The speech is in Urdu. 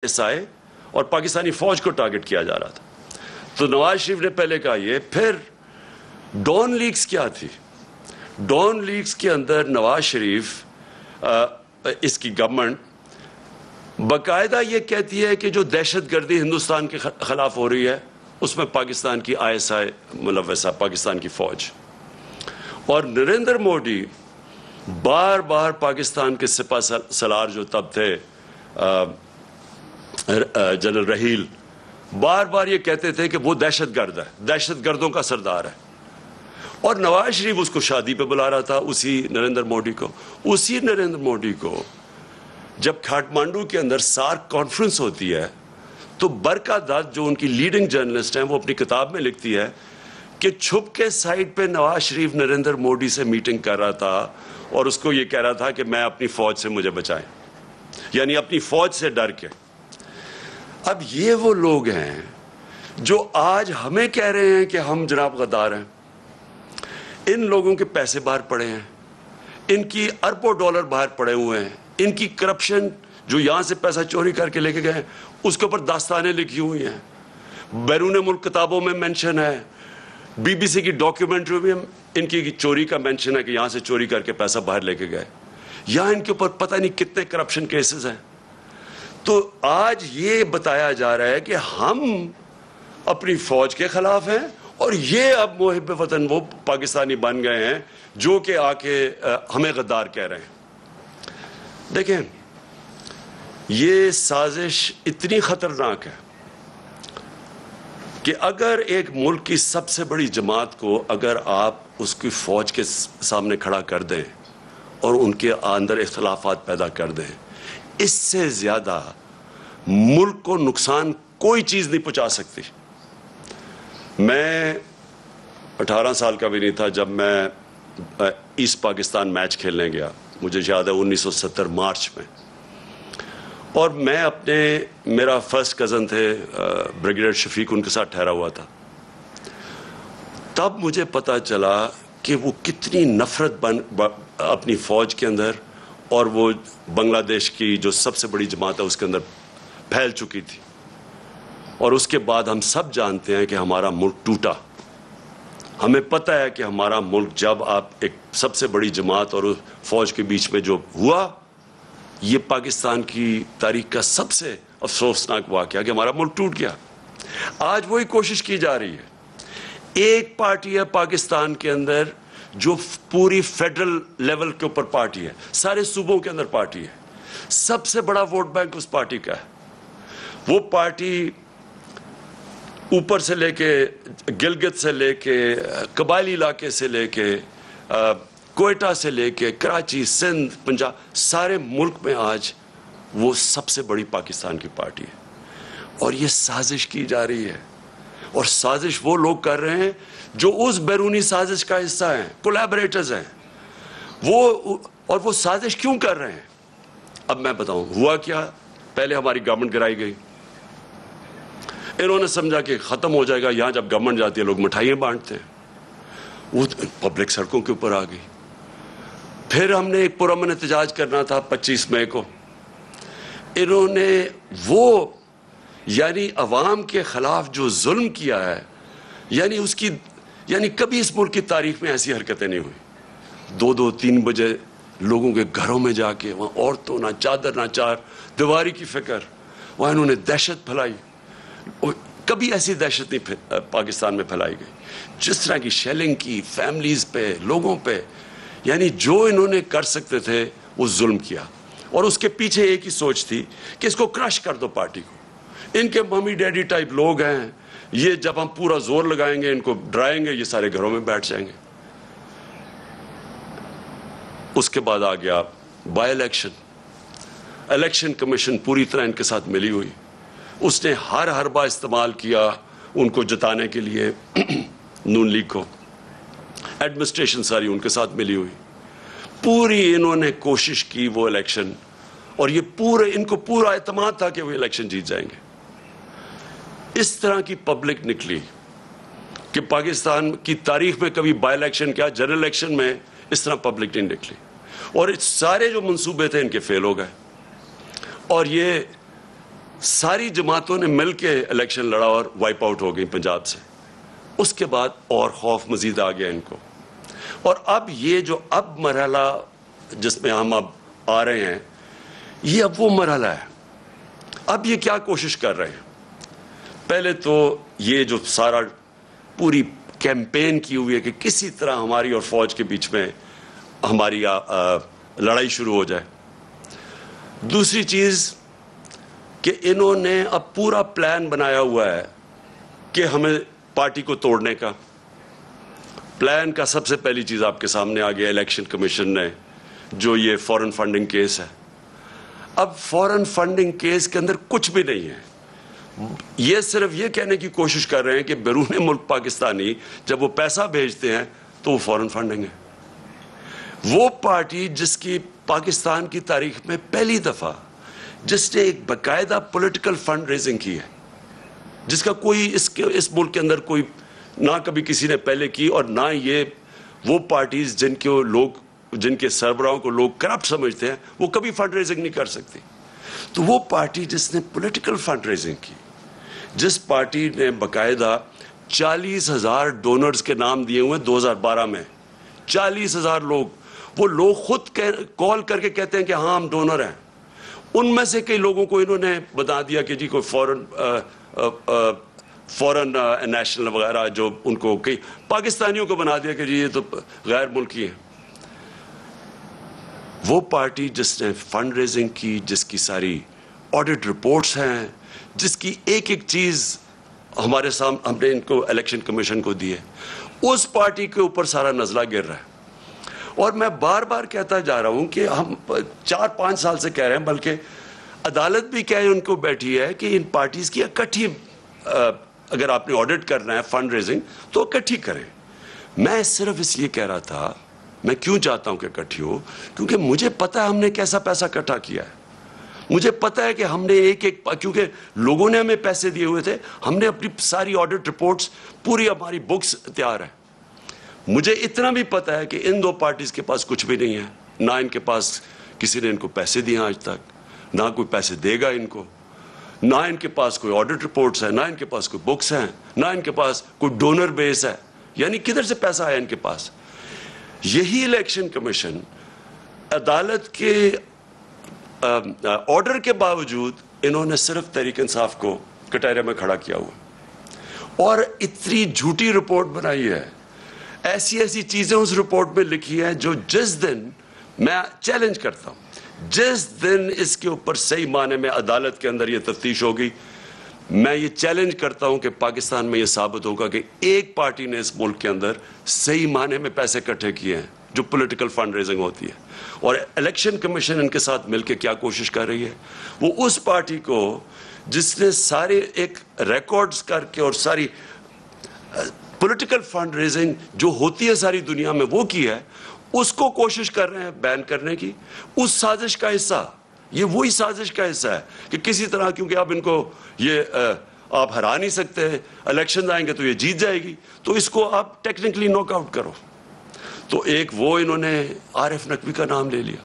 آئے اور پاکستانی فوج کو ٹارگٹ کیا جا رہا تھا. تو نواز شریف نے پہلے کہا یہ. پھر ڈون لیگز کیا تھی؟ ڈون لیگز کے اندر نواز شریف اس کی گورنمنٹ باقاعدہ یہ کہتی ہے کہ جو دہشت گردی ہندوستان کے خلاف ہو رہی ہے اس میں پاکستان کی ISI ملوث ہے، پاکستان کی فوج. اور نریندر مودی بار بار پاکستان کے سپہ سالار جو تب تھے جنرل رحیل، بار بار یہ کہتے تھے کہ وہ دہشت گرد ہے، دہشت گردوں کا سردار ہے. اور نواز شریف اس کو شادی پہ بلا رہا تھا، اسی نریندر مودی کو. اسی نریندر مودی کو جب کھاٹمانڈو کے اندر سارک کانفرنس ہوتی ہے تو برکا دت جو ان کی لیڈنگ جرنلسٹ ہیں وہ اپنی کتاب میں لکھتی ہے کہ چھپ کے سائٹ پہ نواز شریف نریندر مودی سے میٹنگ کر رہا تھا اور اس کو یہ کہہ رہا تھا کہ میں اپنی فوج سے مجھے بچائیں، یعنی اپنی فوج سے ڈر کے. اب یہ وہ لوگ ہیں جو آج ہمیں کہہ رہے ہیں کہ ہم جناب غدار ہیں. ان لوگوں کے پیسے باہر پڑے ہیں، ان کی اربوں ڈالر باہر پڑے ہوئے ہیں، ان کی کرپشن جو یہاں سے پیسہ چوری کر کے لے کے گئے اس کے اوپر داستانیں لکھی ہوئی ہیں، بیرون ملک کتابوں میں مینشن ہے، BBC کی ڈاکیومنٹری میں ان کی چوری کا مینشن ہے کہ یہاں سے چوری کر کے پیسہ باہر لے کے گئے. یہاں ان کے اوپر پتہ نہیں کتنے کرپشن کیسز ہیں. تو آج یہ بتایا جا رہا ہے کہ ہم اپنی فوج کے خلاف ہیں اور یہ اب محب وطن وہ پاکستانی بن گئے ہیں جو کہ آ کے ہمیں غدار کہہ رہے ہیں. دیکھیں یہ سازش اتنی خطرناک ہے کہ اگر ایک ملک کی سب سے بڑی جماعت کو اگر آپ اس کی فوج کے سامنے کھڑا کر دیں اور ان کے اندر اختلافات پیدا کر دیں، اس سے زیادہ ملک کو نقصان کوئی چیز نہیں پہنچا سکتی. میں 18 سال کا بھی نہیں تھا جب میں ایسٹ پاکستان میچ کھیلنے گیا، مجھے یاد ہے 1970 مارچ میں. اور میں میرا فرسٹ کزن تھے بریگیڈیئر شفیق، ان کے ساتھ ٹھہرا ہوا تھا. تب مجھے پتا چلا کہ وہ کتنی نفرت اپنی فوج کے اندر اور وہ بنگلہ دیش کی جو سب سے بڑی جماعت ہے اس کے اندر پھیل چکی تھی. اور اس کے بعد ہم سب جانتے ہیں کہ ہمارا ملک ٹوٹا. ہمیں پتہ ہے کہ ہمارا ملک جب آپ ایک سب سے بڑی جماعت اور فوج کے بیچ میں جو ہوا، یہ پاکستان کی تاریخ کا سب سے افسوسناک واقعہ کہ ہمارا ملک ٹوٹ گیا. آج وہی کوشش کی جا رہی ہے. ایک پارٹی ہے پاکستان کے اندر جو پوری فیڈرل لیول کے اوپر پارٹی ہے، سارے صوبوں کے اندر پارٹی ہے، سب سے بڑا ووٹ بینک اس پارٹی کا ہے. وہ پارٹی اوپر سے لے کے گلگت سے لے کے قبائلی علاقے سے لے کے کوئٹہ سے لے کے کراچی، سندھ، پنجاب، سارے ملک میں آج وہ سب سے بڑی پاکستان کی پارٹی ہے. اور یہ سازش کی جا رہی ہے، اور سازش وہ لوگ کر رہے ہیں جو اس بیرونی سازش کا حصہ ہیں، کولیبریٹرز ہیں اور وہ سازش کیوں کر رہے ہیں؟ اب میں بتاؤں ہوا کیا. پہلے ہماری گورنمنٹ گرائی گئی، انہوں نے سمجھا کہ ختم ہو جائے گا. یہاں جب گورنمنٹ جاتی ہے لوگ مٹھائیاں بانٹتے ہیں، وہ پبلک سڑکوں کے اوپر آ گئی. پھر ہم نے ایک پرامن احتجاج کرنا تھا 25 مئی کو. انہوں نے وہ یعنی عوام کے خلاف جو ظلم کیا ہے، یعنی کبھی اس ملک کی تاریخ میں ایسی حرکتیں نہیں ہوئی. 2-3 بجے لوگوں کے گھروں میں جا کے وہاں عورتوں نہ چادر نہ چار دیواری کی فکر، وہاں انہوں نے دہشت پھیلائی. کبھی ایسی دہشت نہیں پاکستان میں پھیلائی گئی. جس طرح کی شیلنگ کی فیملیز پہ، لوگوں پہ، یعنی جو انہوں نے کر سکتے تھے وہ ظلم کیا. اور اس کے پیچھے ایک ہی سوچ تھی کہ اس کو کرش کر دو پارٹی کو. ان کے ممی ڈیڈی ٹائپ لوگ ہیں، یہ جب ہم پورا زور لگائیں گے، ان کو ڈرائیں گے، یہ سارے گھروں میں بیٹھ جائیں گے. اس کے بعد آ گیا بائی الیکشن کمیشن پوری طرح ان کے ساتھ ملی ہوئی. اس نے ہر حربہ استعمال کیا ان کو جتانے کے لیے نون لیگ کو. ایڈمنسٹریشن ساری ان کے ساتھ ملی ہوئی. پوری انہوں نے کوشش کی وہ الیکشن، اور ان کو پورا اعتماد تھا کہ وہ الیکشن جیت جائیں گے. اس طرح کی پبلک نکلی کہ پاکستان کی تاریخ میں کبھی بائی الیکشن کیا، جنرل الیکشن میں اس طرح پبلک نہیں نکلی. اور سارے جو منصوبے تھے ان کے فیل ہو گئے. اور یہ ساری جماعتوں نے مل کے الیکشن لڑا اور وائپ آؤٹ ہو گئی پنجاب سے. اس کے بعد اور خوف مزید آ گیا ان کو. اور اب یہ جو اب مرحلہ جس میں ہم اب آ رہے ہیں, یہ اب وہ مرحلہ ہے. اب یہ کیا کوشش کر رہے ہیں؟ پہلے تو یہ جو سارا پوری کیمپین کی ہوئی ہے کہ کسی طرح ہماری اور فوج کے بیچ میں ہماری لڑائی شروع ہو جائے. دوسری چیز کہ انہوں نے اب پورا پلان بنایا ہوا ہے کہ ہمیں پارٹی کو توڑنے کا. پلان کا سب سے پہلی چیز آپ کے سامنے آ گیا الیکشن کمیشن نے, جو یہ فورن فنڈنگ کیس ہے. اب فورن فنڈنگ کیس کے اندر کچھ بھی نہیں ہے. یہ صرف یہ کہنے کی کوشش کر رہے ہیں کہ بیرون ملک پاکستانی جب وہ پیسہ بھیجتے ہیں تو وہ فورن فنڈنگ ہے. وہ پارٹی جس کی پاکستان کی تاریخ میں پہلی دفعہ جس نے ایک باقاعدہ پولیٹیکل فنڈ ریزنگ کی ہے, جس کا کوئی اس ملک کے اندر کوئی نہ کبھی کسی نے پہلے کی, اور نہ یہ وہ پارٹیز جن کے سربراہوں کو لوگ کرپٹ سمجھتے ہیں وہ کبھی فنڈ ریزنگ نہیں کر سکتی. تو وہ پارٹی جس نے پولیٹیکل فنڈ ریزنگ کی, جس پارٹی نے باقاعدہ 40,000 ڈونرز کے نام دیے ہوئے 2012 میں, 40,000 لوگ, وہ لوگ خود کال کر کے کہتے ہیں کہ ہاں ہم ڈونر ہیں. ان میں سے کئی لوگوں کو انہوں نے بتا دیا کہ جی کوئی فورن نیشنل وغیرہ, جو ان کو کئی پاکستانیوں کو بنا دیا کہ جی یہ تو غیر ملکی ہیں. وہ پارٹی جس نے فنڈ ریزنگ کی, جس کی ساری آڈٹ رپورٹس ہیں, جس کی ایک ایک چیز ہمارے سامنے ہم نے ان کو الیکشن کمیشن کو دی ہے, اس پارٹی کے اوپر سارا نزلہ گر رہا ہے. اور میں بار بار کہتا جا رہا ہوں کہ ہم 4-5 سال سے کہہ رہے ہیں, بلکہ عدالت بھی کہے ان کو بیٹھی ہے کہ ان پارٹیز کی اکٹھی, اگر آپ نے آڈٹ کرنا ہے فنڈ ریزنگ تو اکٹھی کریں. میں صرف اس لیے کہہ رہا تھا, میں کیوں چاہتا ہوں کہ اکٹھی ہو, کیونکہ مجھے پتا ہے ہم نے کیسا پیسہ اکٹھا کیا ہے. مجھے پتا ہے کہ ہم نے کیونکہ لوگوں نے ہمیں پیسے دیے ہوئے تھے, ہم نے اپنی ساری آڈٹ رپورٹس, پوری ہماری بکس تیار ہیں. مجھے اتنا بھی پتا ہے کہ ان دو پارٹیز کے پاس کچھ بھی نہیں ہے, نہ ان کے پاس کسی نے ان کو پیسے دیے آج تک, نہ کوئی پیسے دے گا ان کو, نہ ان کے پاس کوئی آڈٹ رپورٹس ہیں, نہ ان کے پاس کوئی بکس ہیں, نہ ان کے پاس کوئی ڈونر بیس ہے. یعنی کدھر سے پیسہ آیا ان کے پاس؟ یہی الیکشن کمیشن عدالت کے آرڈر کے باوجود انہوں نے صرف تحریک انصاف کو کٹہرے میں کھڑا کیا ہوا, اور اتنی جھوٹی رپورٹ بنائی ہے, ایسی چیزیں اس رپورٹ میں لکھی ہیں جو جس دن میں چیلنج کرتا ہوں, جس دن اس کے اوپر صحیح معنی میں عدالت کے اندر یہ تفتیش ہوگی, میں یہ چیلنج کرتا ہوں کہ پاکستان میں یہ ثابت ہوگا کہ ایک پارٹی نے اس ملک کے اندر صحیح معنی میں پیسے اکٹھے کیے ہیں جو پولیٹیکل فنڈ ریزنگ ہوتی ہے. اور الیکشن کمیشن ان کے ساتھ مل کے کیا کوشش کر رہی ہے, وہ اس پارٹی کو جس نے سارے ایک ریکارڈز کر کے اور ساری پولیٹیکل فنڈ ریزنگ جو ہوتی ہے ساری دنیا میں وہ کی ہے, اس کو کوشش کر رہے ہیں بین کرنے کی. اس سازش کا حصہ, یہ وہی سازش کا حصہ ہے کہ کسی طرح, کیونکہ اب ان کو یہ آپ ہرا نہیں سکتے, الیکشن آئیں گے تو یہ جیت جائے گی, تو اس کو آپ ٹیکنیکلی ناک آؤٹ کرو. تو ایک وہ انہوں نے عارف نقوی کا نام لے لیا,